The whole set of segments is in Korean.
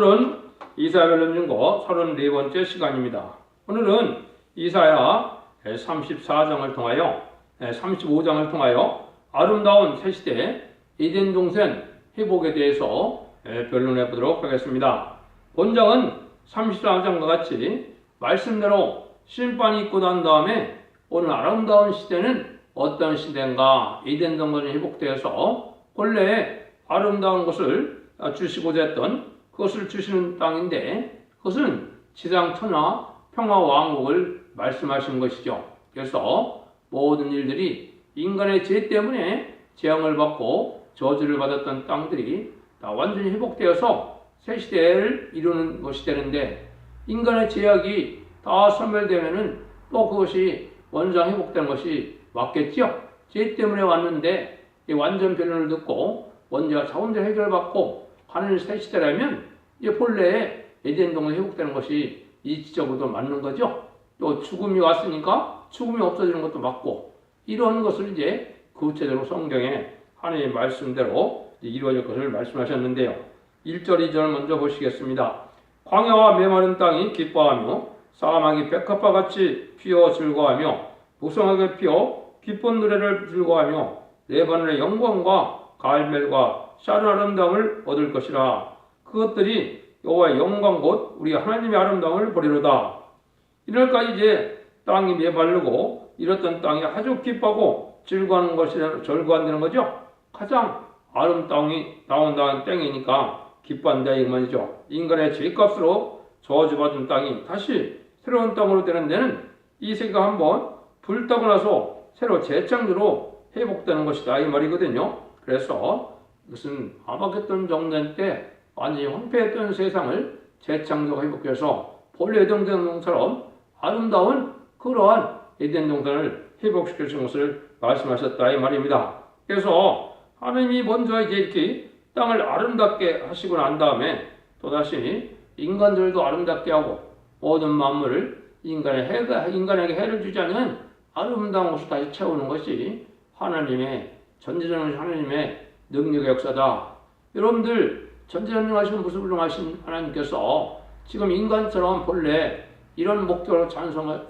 오늘은 이사야 변론중고 34번째 시간입니다. 오늘은 이사야 34장을 통하여 35장을 통하여 아름다운 새시대 에덴 동산 회복에 대해서 변론해 보도록 하겠습니다. 본장은 34장과 같이 말씀대로 심판이 있고 난 다음에 오늘 아름다운 시대는 어떤 시대인가, 에덴 동산이 회복되어서 본래 아름다운 것을 주시고자 했던 그것을 주시는 땅인데, 그것은 지상 천하 평화 왕국을 말씀하시는 것이죠. 그래서 모든 일들이 인간의 죄 때문에 재앙을 받고 저주를 받았던 땅들이 다 완전히 회복되어서 새 시대를 이루는 것이 되는데, 인간의 죄악이 다 소멸되면은 또 그것이 원상 회복되는 것이 맞겠죠. 죄 때문에 왔는데 이 완전 변론을 듣고 원죄가 자원대로 해결받고 하는 새 시대라면 이제 본래 에덴 동산이 회복되는 것이 이치적으로도 맞는 거죠. 또 죽음이 왔으니까 죽음이 없어지는 것도 맞고, 이런 것을 이제 구체적으로 성경에 하나님의 말씀대로 이루어질 것을 말씀하셨는데요. 1절 2절 먼저 보시겠습니다. 광야와 메마른 땅이 기뻐하며 사막이 백합화 같이 피어 즐거워하며 무성하게 피어 기쁜 노래를 즐거워하며 레바논의 영광과 갈멜과 샤른 아름다움을 얻을 것이라. 그것들이 여호와의 영광 곧 우리 하나님의 아름다움을 보리로다. 이날까지 이제 땅이 메마르고 이렇던 땅이 아주 기뻐하고 즐거워하는 것이 절거한다는 거죠. 가장 아름다운 땅이니까 기뻐한다 이 말이죠. 인간의 죄값으로 저주받은 땅이 다시 새로운 땅으로 되는 데는 이 세계가 한번 불타고 나서 새로 재창조로 회복되는 것이다 이 말이거든요. 그래서 이것은 아마겟돈 정전 때 완전히 황폐했던 세상을 재창조 회복해서 본래 에덴 동산처럼 아름다운 그러한 에덴 동산을 회복시킬 수 있는 것을 말씀하셨다 이 말입니다. 그래서 하나님이 먼저 이제 이렇게 땅을 아름답게 하시고 난 다음에 또다시 인간들도 아름답게 하고 모든 만물을 인간에게 해를 주지 않는 아름다운 것을 다시 채우는 것이 하나님의 전지전능하신 하나님의 능력의 역사다. 여러분들 전지전능하신 무소불능하신 하나님께서 지금 인간처럼 본래 이런 목적으로 창조를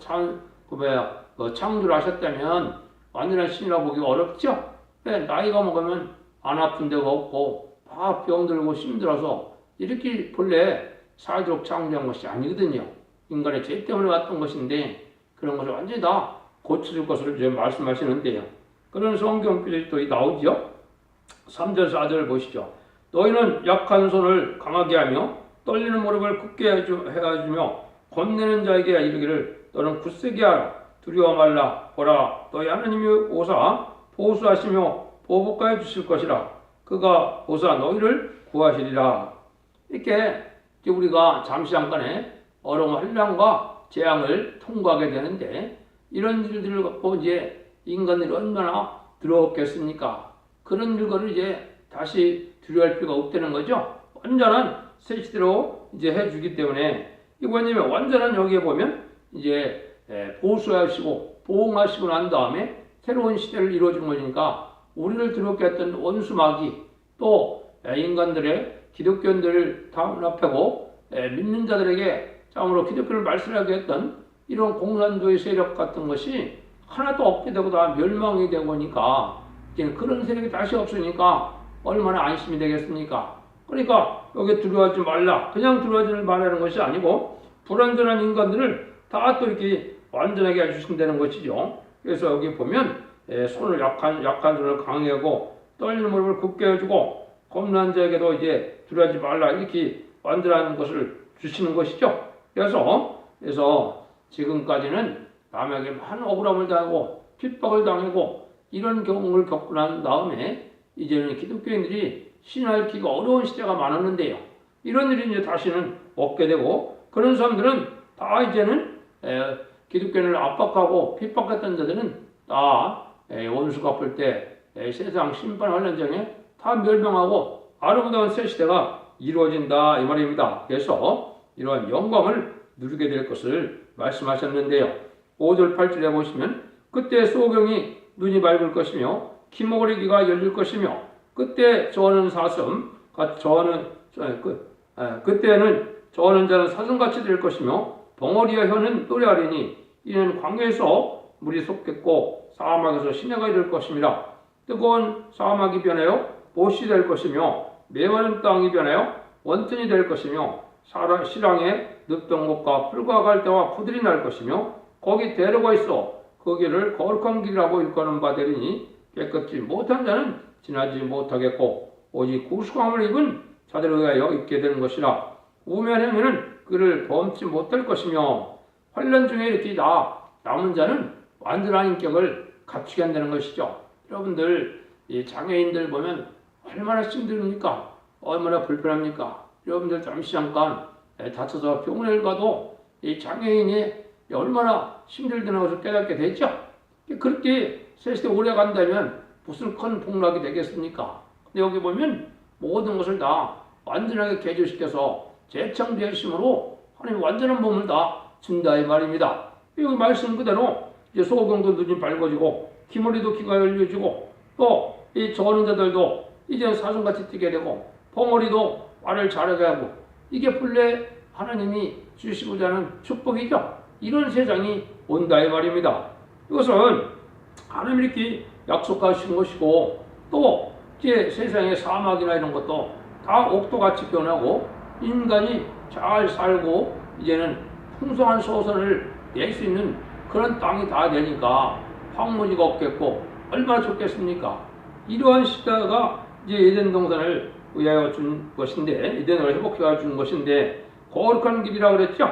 하셨다면 완전한 신이라고 보기 어렵죠? 나이가 먹으면 안 아픈 데가 없고 다 병들고 힘들어서 이렇게 본래 살도록 창조한 것이 아니거든요. 인간의 죄 때문에 왔던 것인데 그런 것을 완전히 다 고쳐줄 것을 이제 말씀하시는데요. 그런 성경필이 또 나오죠. 3절 4절 보시죠. 너희는 약한 손을 강하게 하며 떨리는 무릎을 굳게 해주며 겁내는 자에게 이르기를 너는 굳세게 하라. 두려워 말라. 보라 너희 하나님이 오사 보수하시며 보복하여 주실 것이라. 그가 오사 너희를 구하시리라. 이렇게 우리가 잠시 잠깐의 어려운 환난과 재앙을 통과하게 되는데, 이런 일들을 갖고 이제 인간들이 얼마나 두려웠겠습니까? 그런 일거를 이제 다시 두려워할 필요가 없다는 거죠. 완전한 새 시대로 이제 해주기 때문에, 이거냐면 완전한 여기에 보면 이제 보수하시고 보호하시고 난 다음에 새로운 시대를 이루어주는 거니까, 우리를 두렵게 했던 원수마귀 또 인간들의 기독교인들을 탄압하고 믿는 자들에게 참으로 기독교를 말살하게 했던 이런 공산주의 세력 같은 것이 하나도 없게 되고 다 멸망이 되고 보니까 이제 그런 세력이 다시 없으니까 얼마나 안심이 되겠습니까? 그러니까 여기 두려워하지 말라. 그냥 두려워하지 말라는 것이 아니고 불완전한 인간들을 다 또 이렇게 완전하게 해주신다는 것이죠. 그래서 여기 보면 손을 약한 손을 강하게 하고 떨리는 무릎을 굳게 해주고 겁난 자에게도 이제 두려워하지 말라 이렇게 완전한 것을 주시는 것이죠. 그래서 지금까지는 남에게 많은 억울함을 당하고 핍박을 당하고 이런 경험을 겪고 난 다음에 이제는 기독교인들이 신앙을 키기가 어려운 시대가 많았는데요. 이런 일이 이제 다시는 없게 되고, 그런 사람들은 다 이제는 기독교인을 압박하고 핍박했던 자들은 다 원수 갚을 때 세상 심판 환란장에 다 멸망하고 아름다운 새 시대가 이루어진다 이 말입니다. 그래서 이러한 영광을 누리게 될 것을 말씀하셨는데요. 5절 8절에 보시면 그때 소경이 눈이 밝을 것이며 기목의 귀가 열릴 것이며 그때 저는 사슴 저는 그때는 저는 자는 사슴같이 될 것이며 벙어리와 혀는 노래하리니 이는 광야에서 물이 솟겠고 사막에서 시내가 될 것입니다. 뜨거운 사막이 변하여 못이 될 것이며 메마른 땅이 변하여 원천이 될 것이며 시랑에 늪던 곳과 풀과 갈대와 푸들이 날 것이며 거기 대로가 있어 거기를 거룩한 길이라고 일컫는 바 되리니 깨끗이 못한 자는 지나지 못하겠고 오직 구속함을 입은 자들을 위하여 있게 되는 것이라. 우매한 행위는 그를 범치 못할 것이며 환난 중에 이렇게 남은 자는 완전한 인격을 갖추게 한다는 것이죠. 여러분들 이 장애인들 보면 얼마나 힘듭니까? 얼마나 불편합니까? 여러분들 잠깐 다쳐서 병원에 가도 이 장애인이 얼마나 힘들다는 것을 깨닫게 되죠. 그렇게 세시대 오래 간다면 무슨 큰 복락이 되겠습니까? 근데 여기 보면 모든 것을 다 완전하게 개조시켜서 재창조하심으로 하나님 완전한 몸을 다 준다 이 말입니다. 여기 말씀 그대로 이제 소경도 눈이 밝아지고 귀머리도 귀가 열려지고 또 이 저는 자들도 이제 사슴같이 뛰게 되고 벙어리도 말을 잘하게 하고 이게 본래 하나님이 주시고자 하는 축복이죠. 이런 세상이 온다 이 말입니다. 이것은 하나님이 이렇게 약속하신 것이고 또 이제 세상의 사막이나 이런 것도 다 옥토같이 변하고 인간이 잘 살고 이제는 풍성한 소선을 낼 수 있는 그런 땅이 다 되니까 황무지가 없겠고 얼마나 좋겠습니까? 이러한 시대가 이제 에덴 동산을 위하여 준 것인데 에덴을 회복해 준 것인데 거룩한 길이라고 그랬죠?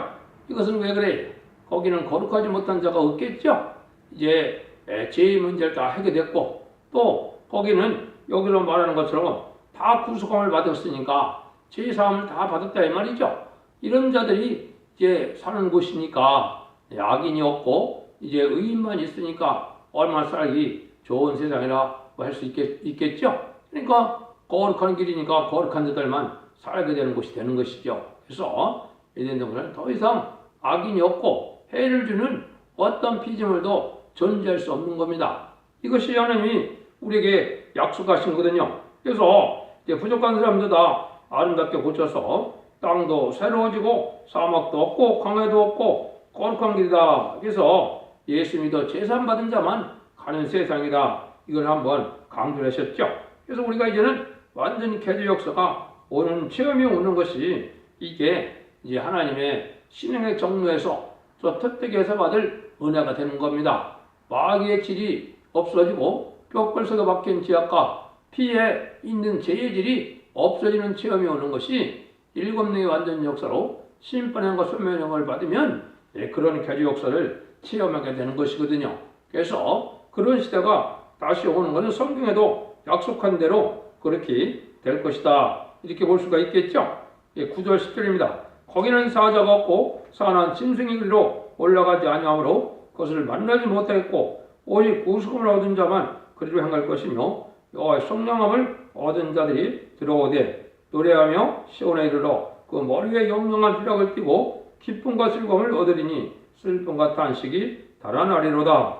이것은 왜 그래? 거기는 거룩하지 못한 자가 없겠죠? 이제 죄의 문제를 다 해결됐고 또 거기는 여기로 말하는 것처럼 다 구속함을 받았으니까 죄 사함을 다 받았다 이 말이죠. 이런 자들이 이제 사는 곳이니까 악인이 없고 이제 의인만 있으니까 얼마나 살기 좋은 세상이라 할 수 있겠죠. 그러니까 거룩한 길이니까 거룩한 자들만 살게 되는 곳이 되는 것이죠. 그래서 에덴 동산은 더 이상 악인이 없고 해를 주는 어떤 피조물도 존재할 수 없는 겁니다. 이것이 하나님이 우리에게 약속하신 거거든요. 그래서 이제 부족한 사람들 다 아름답게 고쳐서 땅도 새로워지고 사막도 없고 광야도 없고 거룩한 길이다. 그래서 예수 믿어 제산 받은 자만 가는 세상이다. 이걸 한번 강조를 하셨죠. 그래서 우리가 이제는 완전히 개조 역사가 오는 체험이 오는 것이 이게 이제 하나님의 신행의 정로에서 저 특택에서 받을 은혜가 되는 겁니다. 마귀의 질이 없어지고 뼈골석에 박힌 지압과 피에 있는 죄의 질이 없어지는 체험이 오는 것이 일곱 능의 완전 역사로 심판형과 소멸형을 받으면 그런 개조 역사를 체험하게 되는 것이거든요. 그래서 그런 시대가 다시 오는 것은 성경에도 약속한 대로 그렇게 될 것이다. 이렇게 볼 수가 있겠죠. 9절 10절입니다. 거기는 사자가 없고 산한 짐승의 길로 올라가지 아니하므로 그것을 만나지 못하겠고 오직 구속을 얻은 자만 그리로 향할 것이며 여호와의 성령함을 얻은 자들이 들어오되 노래하며 시온에 이르러 그 머리에 영영한 희락을 띠고 기쁨과 즐거움을 얻으리니 슬픔과 탄식이 달아나리로다.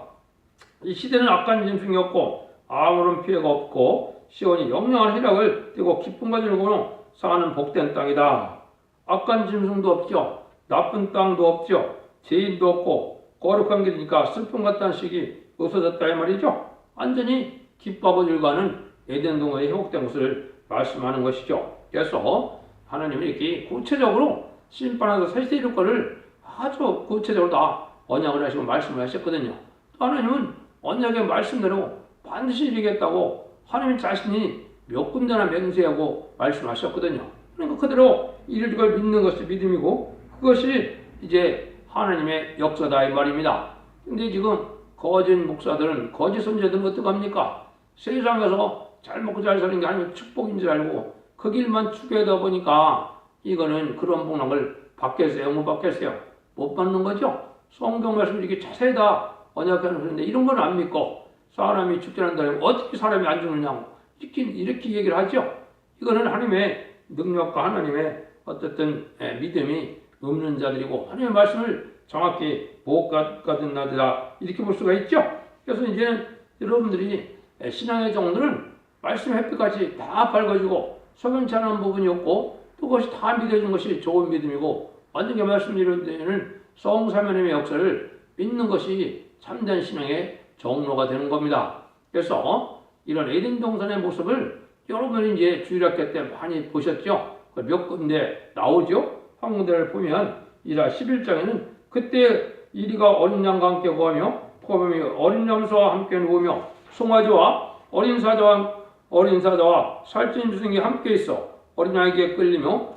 이 시대는 악한 짐승이 없고 아무런 피해가 없고 시온이 영영한 희락을 띠고 기쁨과 즐거움으로 사는 복된 땅이다. 악한 짐승도 없죠. 나쁜 땅도 없죠. 죄인도 없고 거룩한 길이니까 슬픔과 탄식이 없어졌다 이 말이죠. 완전히 기뻐하고 즐거워하는 에덴 동산이 회복된 것을 말씀하는 것이죠. 그래서 하나님이 이렇게 구체적으로 심판하서 세세 이룰 것을 아주 구체적으로 다 언약을 하시고 말씀을 하셨거든요. 또 하나님은 언약의 말씀대로 반드시 이루겠다고 하나님 자신이 몇 군데나 맹세하고 말씀하셨거든요. 그러니까 그대로 이룰 걸 믿는 것이 믿음이고 그것이 이제 하나님의 역사다 이 말입니다. 근데 지금 거짓 목사들은 거짓 선지자들은 어떡합니까? 세상에서 잘 먹고 잘 사는 게 아니면 축복인 줄 알고 그 길만 추구하다 보니까 이거는 그런 복락을 받겠어요? 못 받겠어요? 못 받는 거죠? 성경 말씀을 이렇게 자세히 다 언약하는 그런데 이런 건 안 믿고 사람이 죽지않는다면 어떻게 사람이 안 죽느냐고 이렇게 얘기를 하죠. 이거는 하나님의 능력과 하나님의 어쨌든 믿음이 없는 자들이고 하나님의 말씀을 정확히 못 가진 자들이다 이렇게 볼 수가 있죠. 그래서 이제는 여러분들이 신앙의 정도는 말씀 햇빛같이 다 밝아지고 석연치 않은 부분이 없고 그것이 다 믿어진 것이 좋은 믿음이고 완전히 말씀드린 데는 성사면의 역사를 믿는 것이 참된 신앙의 정로가 되는 겁니다. 그래서 이런 에덴 동산의 모습을 여러분이 이제 주일학교 때 많이 보셨죠? 몇 군데 나오죠? 한 군데를 보면 이라 11장에는 그때 이리가 어린 양과 함께 거하며 포범이 어린 염소와 함께 누우며 송아지와 어린 사자와 살찐 주승이 함께 있어 어린 양에게 끌리며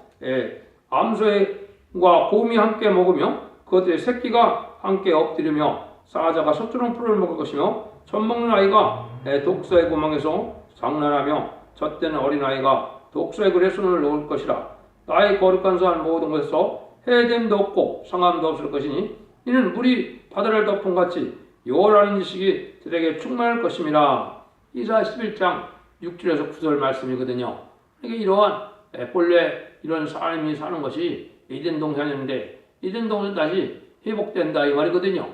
암소와 곰이 함께 먹으며 그것들의 새끼가 함께 엎드리며 사자가 서투른 풀을 먹을 것이며 젖먹는 아이가 독사의 구멍에서 장난하며 젖대는 어린아이가 독사의 굴에 손을 놓을 것이라. 나의 거룩한 산 모든 곳에서 해됨도 없고 상함도 없을 것이니 이는 물이 바다를 덮은 같이 여호와라는 지식이 들에게 충만할 것임이라. 이사 11장 6절에서 9절 말씀이거든요. 그러니까 이러한 본래 이런 사람이 사는 것이 에덴 동산이었는데 에덴 동산 다시 회복된다 이 말이거든요.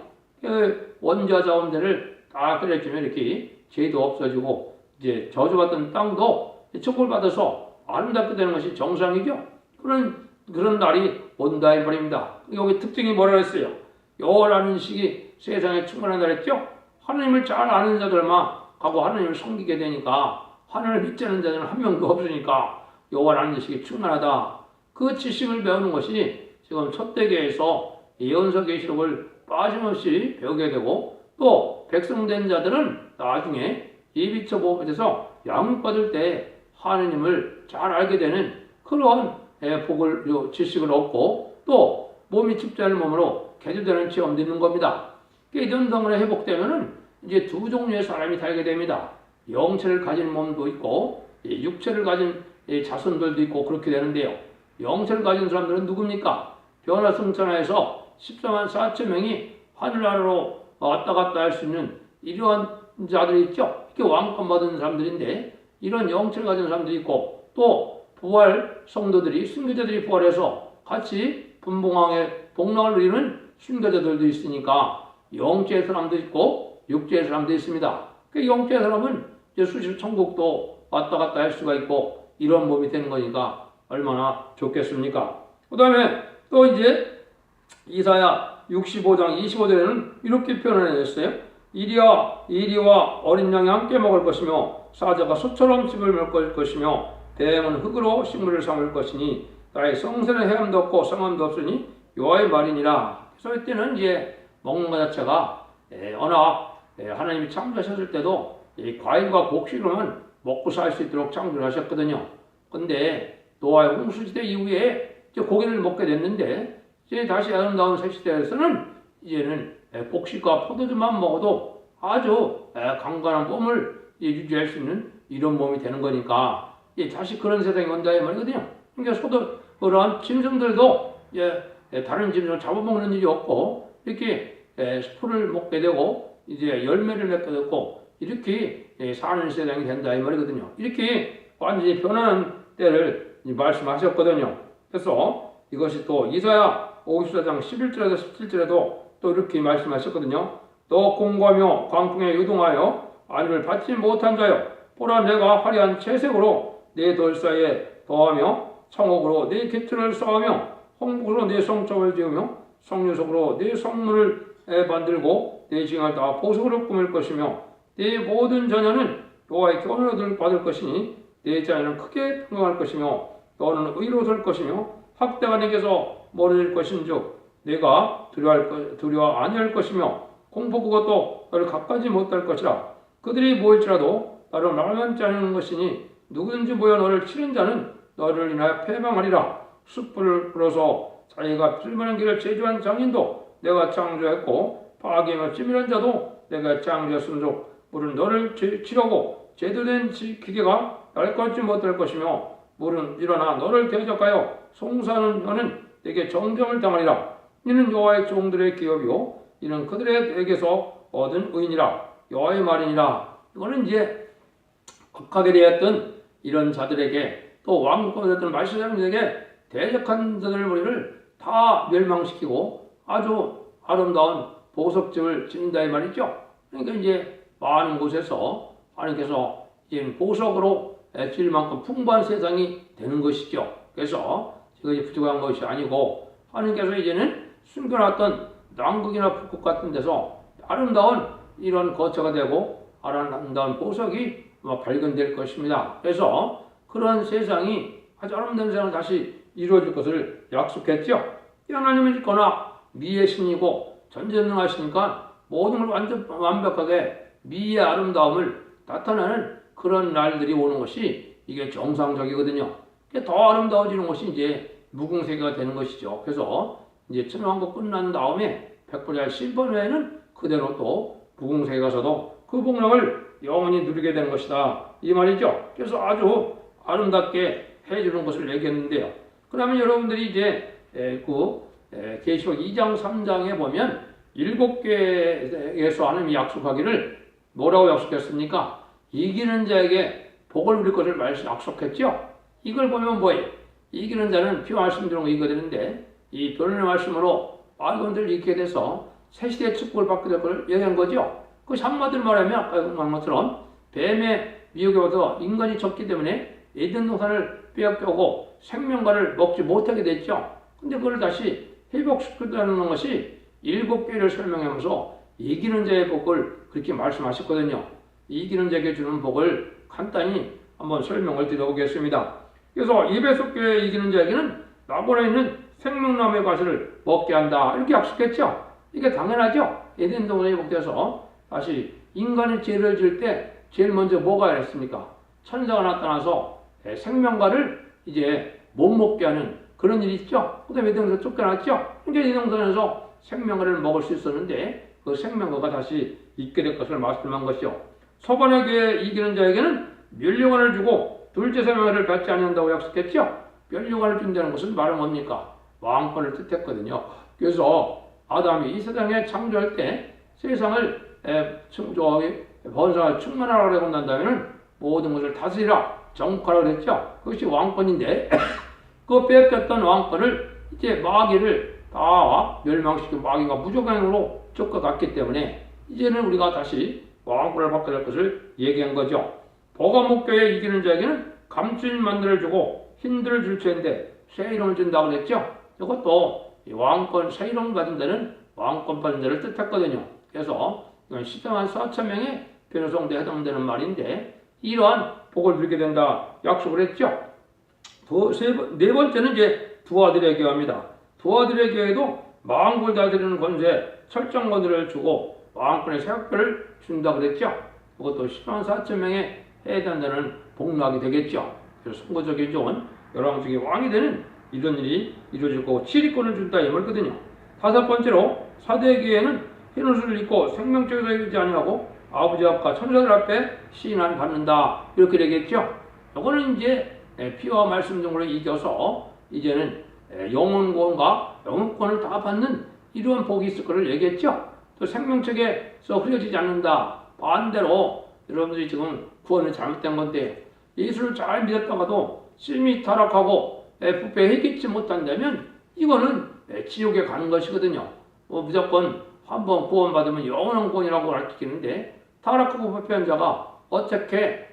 원자 자원들을 다 그랬지만 이렇게 죄도 없어지고 이제 저주받던 땅도 축복받아서 아름답게 되는 것이 정상이죠. 그런 날이 온다 이 말입니다. 여기 특징이 뭐라 했어요? 여호와라는 식이 세상에 충만한 날 했죠. 하나님을 잘 아는 자들만 가고 하나님을 섬기게 되니까 하나님을 믿지 않는 자들은 한 명도 없으니까 여호와라는 지식이 충만하다. 그 지식을 배우는 것이 지금 첫대계에서 예언서 계시록을 빠짐없이 배우게 되고 또 백성된 자들은 나중에 예비처보에서 양육받을 때 하나님을 잘 알게 되는 그런 복을 지식을 얻고 또 몸이 춥지 않은 몸으로 개조되는 체험도 있는 겁니다. 이런 덩어리 회복되면은 이제 두 종류의 사람이 살게 됩니다. 영체를 가진 몸도 있고 육체를 가진 자손들도 있고 그렇게 되는데요. 영체를 가진 사람들은 누굽니까? 변화승천하에서 14만 4천 명이 하늘나라로 왔다 갔다 할 수 있는 이러한 자들이 있죠. 이렇게 왕권 받은 사람들인데 이런 영체를 가진 사람들이 있고 또 부활 성도들이 순교자들이 부활해서 같이 분봉왕의 복락을 누리는 순교자들도 있으니까 영체의 사람도 있고 육체의 사람도 있습니다. 그 영체의 사람은 이제 수십 천국도 왔다 갔다 할 수가 있고 이런 몸이 되는 거니까 얼마나 좋겠습니까? 그 다음에 또 이제 이사야 65장 25절에는 이렇게 표현해냈어요. 이리와 어린 양이 함께 먹을 것이며 사자가 소처럼 씹을 먹을 것이며 뱀은 흙으로 식물을 삼을 것이니 나의 성전에 헤엄도 없고 성함도 없으니 여호와의 말이니라. 그래서 이때는 이제 먹는 것 자체가 워낙 하나님이 창조하셨을 때도 과일과 곡식으로만 먹고 살 수 있도록 창조를 하셨거든요. 근데 노아의 홍수시대 이후에 이제 고기를 먹게 됐는데 이제 다시 아름다운 새시대에서는 이제는 곡식과 포도주만 먹어도 아주 강건한 몸을 유지할 수 있는 이런 몸이 되는 거니까 다시 그런 세상이 온다 이 말이거든요. 그러니까 그런 짐승들도 다른 짐승을 잡아먹는 일이 없고 이렇게 풀을 먹게 되고 이제 열매를 맺게 되고 이렇게 사는 세상이 된다 이 말이거든요. 이렇게 완전히 변하는 때를 말씀하셨거든요. 그래서 이것이 또 이사야 54장 11절에서 17절에도 또 이렇게 말씀하셨거든요. 너 공고하며 광풍에 요동하여 안위를 받지 못한 자여 보라 내가 화려한 채색으로 내 돌사에 더하며 청옥으로 내 깃틀을 쌓으며 홍복으로 내 성적을 지으며 성유석으로 내 성문을 만들고 내 징을 다 보석으로 꾸밀 것이며 내 모든 자녀는 여호와의 견으로 받을 것이니 내 자녀는 크게 풍성할 것이며 너는 의로 설 것이며 학대가 내게서 멀어질 것인즉 내가 두려워 아니할 것이며 공포 그것도 너를 가까이 못할 것이라. 그들이 모일지라도 나를 말만치 않는 것이니 누구든지 모여 너를 치는 자는 너를 인하여 패망하리라. 숯불을 불어서 자기가 필만한 길을 제주한 장인도 내가 창조했고 파괴며 찌밀한 자도 내가 창조했음즉 물은 너를 치려고 제도된 기계가 날 걸지 못할 것이며 물은 일어나 너를 대적하여 송사하는 너는 내게 정점을 당하리라. 이는 여호와의 종들의 기업이요 이는 그들에게서 얻은 의인이라. 여호와의 말이니라. 이거는 이제 극하게 되었던 이런 자들에게 또 왕권이었던 말씀자들에게 대적한 자들의 머리를 다 멸망시키고 아주 아름다운 보석집을 짓는다 이 말이죠. 그러니까 이제 많은 곳에서 하나님께서 이제 보석으로 지을 만큼 풍부한 세상이 되는 것이죠. 그래서 이것이 부족한 것이 아니고 하나님께서 이제는 숨겨놨던 남극이나 북극 같은 데서 아름다운 이런 거처가 되고 아름다운 보석이 발견될 것입니다. 그래서 그런 세상이 아주 아름다운 세상을 다시 이루어질 것을 약속했죠. 하나님은 있거나 미의 신이고 전지전능하시니까 모든 걸 완벽하게 미의 아름다움을 나타내는 그런 날들이 오는 것이 이게 정상적이거든요. 더 아름다워지는 것이 이제 무궁세계가 되는 것이죠. 그래서 이제 천왕국 끝난 다음에 백보자 심판 후에는 그대로 또 무궁세계 가서도 그 복락을 영원히 누리게 되는 것이다. 이 말이죠. 그래서 아주 아름답게 해주는 것을 얘기했는데요. 그러면 여러분들이 이제 계시록 2장 3장에 보면 7개에서 하나님이 약속하기를 뭐라고 약속했습니까? 이기는 자에게 복을 누릴 것을 약속했죠. 이걸 보면 뭐예요? 이기는 자는 피와 말씀대로 이기게 되는데 이 변론의 말씀으로 말건들을 잃게 돼서 새시대의 축복을 받게 될 것을 얘기한 거죠. 그것이 한마디로 말하면 아까 말한 것처럼 뱀의 미혹에 받아 인간이 졌기 때문에 에덴 동산을 빼앗겨고 생명과를 먹지 못하게 됐죠. 근데 그걸 다시 회복시키려는 것이 7개를 설명하면서 이기는 자의 복을 그렇게 말씀하셨거든요. 이기는 자에게 주는 복을 간단히 한번 설명을 드려보겠습니다. 그래서 에베소 교회 이기는 자에게는 나무에 있는 생명나무의 과실을 먹게 한다. 이렇게 약속했죠. 이게 당연하죠. 에덴 동산이 회복돼서 다시 인간이 죄를 지을 때 제일 먼저 뭐가 했습니까? 천사가 나타나서 생명과를 이제 못 먹게 하는 그런 일이 있죠. 그 다음에 에덴에서 쫓겨났죠. 이제 에덴 동산에서 생명과를 먹을 수 있었는데 그 생명과가 다시 있게 될 것을 말씀한 것이요. 서번의 교회 이기는 자에게는 멸류관을 주고 둘째 생명을 받지 않는다고 약속했죠. 멸류관을 준다는 것은 말은 뭡니까? 왕권을 뜻했거든요. 그래서 아담이 이 세상에 창조할 때 세상을 번성을 충만하라고 한다면 모든 것을 다스리라 정복하라고 했죠. 그것이 왕권인데 그 뺏겼던 왕권을 이제 마귀를 다 멸망시키고 마귀가 무조건으로 쫓아갔기 때문에 이제는 우리가 다시 왕권을 받게 될 것을 얘기한 거죠. 보건목교에 이기는 자에게는 감추인 만들을 주고 흰들을 줄 텐데 새 이름을 준다고 그랬죠. 이것도 왕권 새 이름 받은 데는 왕권 받은 데를 뜻했거든요. 그래서 이건 10만 4천 명의 변호성대에 해당되는 말인데 이러한 복을 누리게 된다 약속을 했죠. 네 번째는 이제 두 아들의 교회입니다. 두 아들의 교회도 만국을 다스리는 권세 철장 권세를 주고 왕권의 세력들을 준다 그랬죠. 그것도 10만 4천 명에 해당되는 복락이 되겠죠. 그래서 선거적인 좋은 열왕적인 왕이 되는 이런 일이 이루어질 거고 치리권을 준다 이 말이거든요. 다섯 번째로 사대 교회는 흰 옷을 입고 생명책에서 이르지 아니하고 아버지 앞과 천사들 앞에 시인을 받는다 이렇게 되겠죠. 이거는 이제 피와 말씀 등으로 이겨서 이제는 영혼권과 영혼권을 다 받는 이러한 복이 있을 것을 얘기했죠. 또 생명책에서 흐려지지 않는다. 반대로 여러분들이 지금 구원이 잘못된 건데 예수를 잘 믿었다가도 심히 타락하고 부패해 끼지 못한다면 이거는 지옥에 가는 것이거든요. 무조건 한번 구원받으면 영원한 구원이라고 가르치는데 타락하고 부패한 자가 어떻게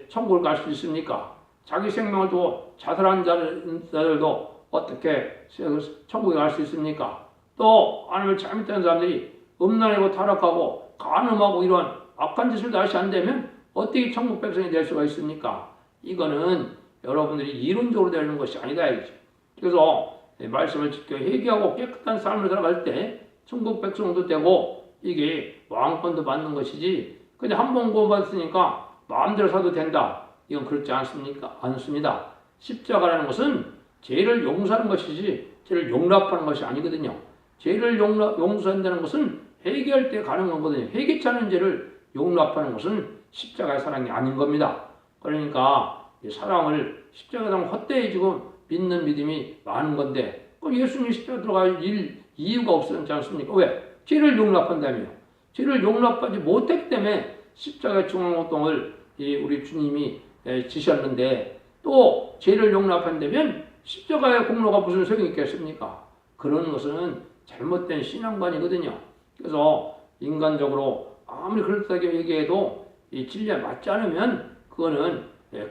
천국을 갈 수 있습니까? 자기 생명을 두고 자살한 자들도 어떻게 천국에 갈 수 있습니까? 또 하나님을 잘못된 사람들이 음란하고 타락하고 간음하고 이런 악한 짓을 다시 안 되면 어떻게 천국 백성이 될 수가 있습니까? 이거는 여러분들이 이론적으로 되는 것이 아니다. 그래서 말씀을 지켜 회개하고 깨끗한 삶을 살아갈 때 천국 백성도 되고 이게 왕권도 받는 것이지 그냥 한 번 구원받았으니까 마음대로 사도 된다. 이건 그렇지 않습니다. 십자가라는 것은 죄를 용서하는 것이지 죄를 용납하는 것이 아니거든요. 죄를 용서한다는 것은 회개할 때 가는 거거든요. 회개치 않은 죄를 용납하는 것은 십자가의 사랑이 아닌 겁니다. 그러니까 사랑을 십자가당 헛되이 지금 믿는 믿음이 많은 건데 그럼 예수님이 십자가 들어갈 이유가 없었지 않습니까? 왜? 죄를 용납한다며. 죄를 용납하지 못했기 때문에 십자가의 중앙고통을 우리 주님이 지셨는데 또 죄를 용납한다면 십자가의 공로가 무슨 소용이 있겠습니까? 그런 것은 잘못된 신앙관이거든요. 그래서 인간적으로 아무리 그럴듯하게 얘기해도 이 진리에 맞지 않으면 그거는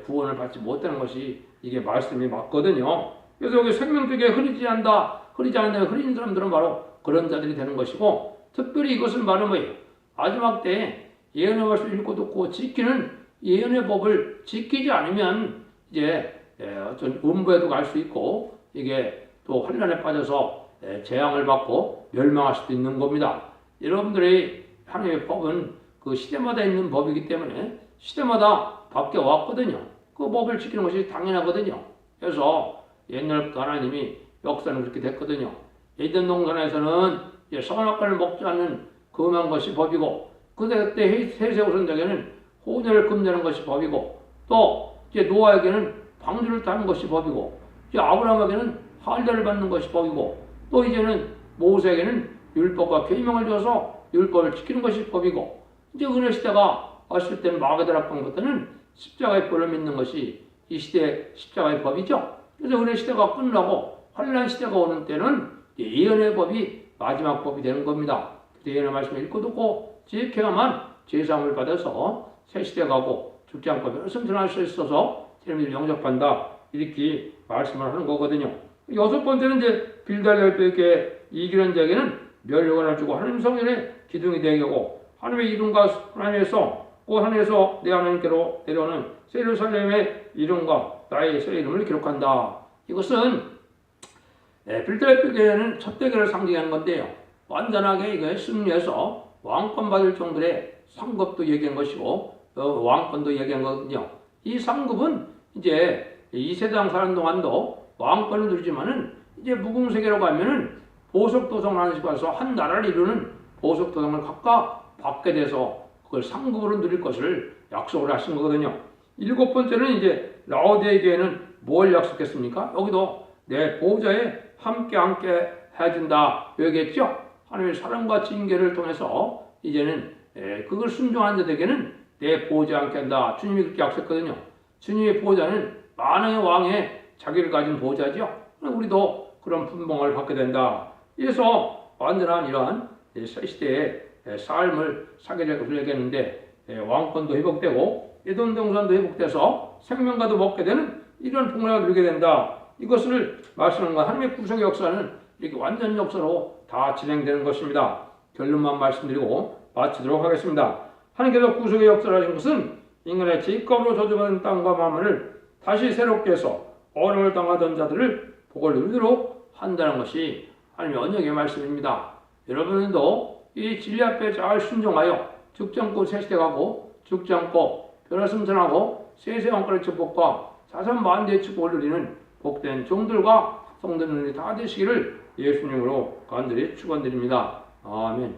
구원을 받지 못하는 것이 이게 말씀이 맞거든요. 그래서 여기 생명책에 흐리지 않는다, 흐린 사람들은 바로 그런 자들이 되는 것이고, 특별히 이것은 바로 뭐예요? 마지막 때에 예언의 말씀을 읽고 듣고 지키는 예언의 법을 지키지 않으면 이제 어떤 음부에도 갈 수 있고, 이게 또 환난에 빠져서 재앙을 받고 멸망할 수도 있는 겁니다. 여러분들이 하나님의 법은 그 시대마다 있는 법이기 때문에 시대마다 바뀌어 왔거든요. 그 법을 지키는 것이 당연하거든요. 그래서 옛날부터 하나님이 역사는 그렇게 됐거든요. 에덴 동산에서는 선악과를 먹지 않는 금한 것이 법이고, 그때 세세후손에게는 혼혈을 금내는 것이 법이고, 또 이제 노아에게는 방주를 타는 것이 법이고, 이제 아브라함에게는 할례를 받는 것이 법이고, 또 이제는 모세에게는 율법과 계명을 줘서 율법을 지키는 것이 법이고, 이제 은혜 시대가 왔을 때는 마가다락방부터는 십자가의 뿔을 믿는 것이 이 시대의 십자가의 법이죠. 그래서 은혜 시대가 끝나고 환난 시대가 오는 때는 예언의 법이 마지막 법이 되는 겁니다. 예언의 말씀을 읽고 듣고 지켜야만 죄사함을 받아서 새 시대 가고 죽지 않고 승천할 수 있어서 하나님을 영접한다, 이렇게 말씀을 하는 거거든요. 여섯 번째는 이제 빌달랴에게 이기는 자에게는 멸류관을 주고 하나님 성전의 기둥이 되게 하고, 하나님의 이름과 하나님에서 곧 하나님에서 내 하나님께로 내려오는 새 예루살렘의 이름과 나의 새 이름을 기록한다. 이것은 빌달랴에게는 첫 대결을 상징하는 건데요. 완전하게 이거 승리해서 왕권 받을 정도의 상급도 얘기한 것이고 왕권도 얘기한 거거든요. 이 상급은 이제 이 세상 사는 동안도 왕권을 누리지만은 이제 무궁세계로 가면은 보석도성을 하는 식으로 해서 한 나라를 이루는 보석도성을 각각 받게 돼서 그걸 상급으로 누릴 것을 약속을 하신 거거든요. 일곱 번째는 이제 라오디에 교회는 뭘 약속했습니까? 여기도 내 보좌에 함께 해준다 얘기했죠. 하나님의 사랑과 징계를 통해서 이제는 그걸 순종한 자들에게는 내 보좌에 함께 한다. 주님이 그렇게 약속했거든요. 주님의 보좌는 만왕의 왕의 자기를 가진 보좌죠. 우리도 그런 분봉을 받게 된다. 그래서 완전한 이러한 새 시대의 삶을 사게 될 것을 얘기했는데, 왕권도 회복되고 에돔 동산도 회복돼서 생명과도 먹게 되는 이런 풍요가 누리게 된다. 이것을 말씀하는 것. 하나님의 구속의 역사는 이렇게 완전 역사로 다 진행되는 것입니다. 결론만 말씀드리고 마치도록 하겠습니다. 하나님께서 구속의 역사를 하신 것은 인간의 죄값으로 저주받은 땅과 만물을 다시 새롭게 해서 어려움을 당하던 자들을 복을 누리도록 한다는 것이 하나님의 언약의 말씀입니다. 여러분도 이 진리 앞에 잘 순종하여 죽지 않고 새 시대 가고 죽지 않고 변화 승천하고 세세 왕권의 축복과 자선 만대의 축복을 누리는 복된 종들과 성도들이 다 되시기를 예수님으로 간절히 축원드립니다. 아멘.